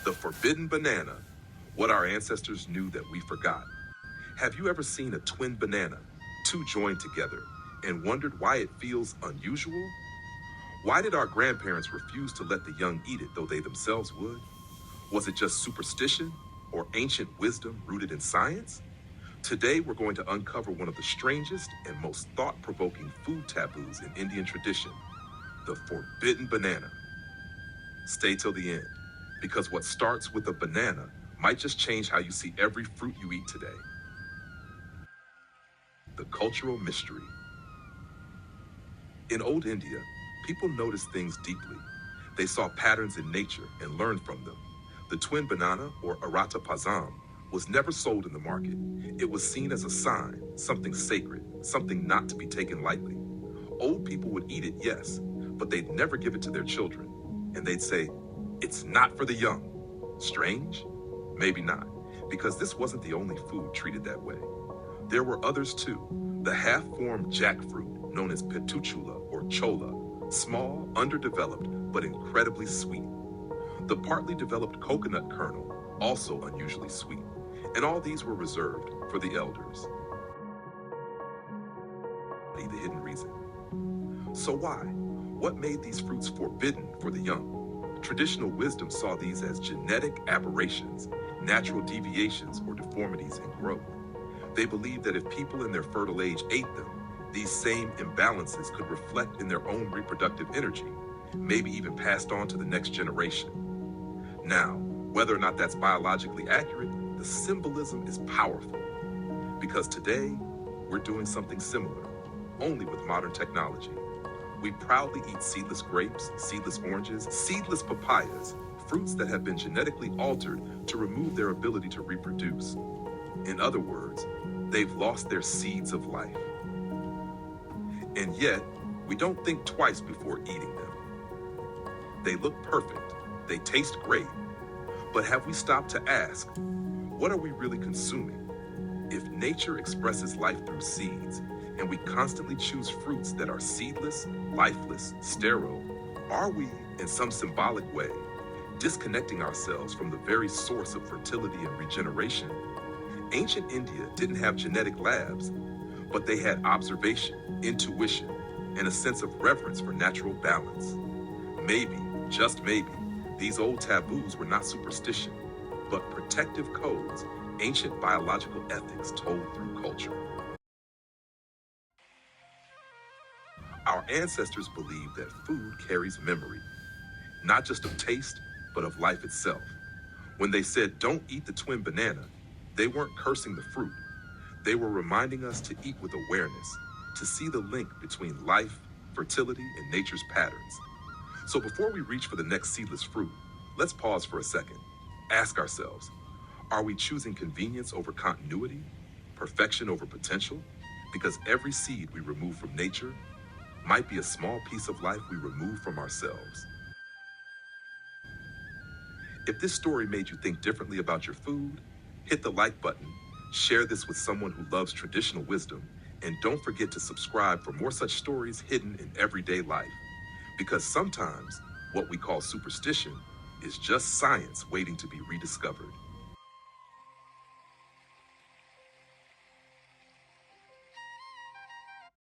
The forbidden banana, what our ancestors knew that we forgot. Have you ever seen a twin banana, two joined together, and wondered why it feels unusual? Why did our grandparents refuse to let the young eat it though they themselves would? Was it just superstition or ancient wisdom rooted in science? Today, we're going to uncover one of the strangest and most thought-provoking food taboos in Indian tradition, the forbidden banana. Stay till the end, because what starts with a banana might just change how you see every fruit you eat today. The cultural mystery. In old India, people noticed things deeply. They saw patterns in nature and learned from them. The twin banana, or iratta pazham, was never sold in the market. It was seen as a sign, something sacred, something not to be taken lightly. Old people would eat it, yes, but they'd never give it to their children. And they'd say, "It's not for the young." Strange? Maybe not, because this wasn't the only food treated that way. There were others too. The half-formed jackfruit, known as Pettuchula or Chola, small, underdeveloped, but incredibly sweet. The partly developed coconut kernel, also unusually sweet. And all these were reserved for the elders. The hidden reason. So why? What made these fruits forbidden for the young? Traditional wisdom saw these as genetic aberrations, natural deviations or deformities in growth. They believed that if people in their fertile age ate them, these same imbalances could reflect in their own reproductive energy, maybe even passed on to the next generation. Now, whether or not that's biologically accurate, the symbolism is powerful. Because today, we're doing something similar, only with modern technology. We proudly eat seedless grapes, seedless oranges, seedless papayas, fruits that have been genetically altered to remove their ability to reproduce. In other words, they've lost their seeds of life. And yet, we don't think twice before eating them. They look perfect, they taste great, but have we stopped to ask, what are we really consuming? If nature expresses life through seeds, and we constantly choose fruits that are seedless, lifeless, sterile, are we, in some symbolic way, disconnecting ourselves from the very source of fertility and regeneration? Ancient India didn't have genetic labs, but they had observation, intuition, and a sense of reverence for natural balance. Maybe, just maybe, these old taboos were not superstition, but protective codes, ancient biological ethics told through culture. Our ancestors believed that food carries memory, not just of taste, but of life itself. When they said, "Don't eat the twin banana," they weren't cursing the fruit. They were reminding us to eat with awareness, to see the link between life, fertility, and nature's patterns. So before we reach for the next seedless fruit, let's pause for a second. Ask ourselves, are we choosing convenience over continuity, perfection over potential? Because every seed we remove from nature might be a small piece of life we remove from ourselves. If this story made you think differently about your food, hit the like button, share this with someone who loves traditional wisdom, and don't forget to subscribe for more such stories hidden in everyday life. Because sometimes what we call superstition is just science waiting to be rediscovered.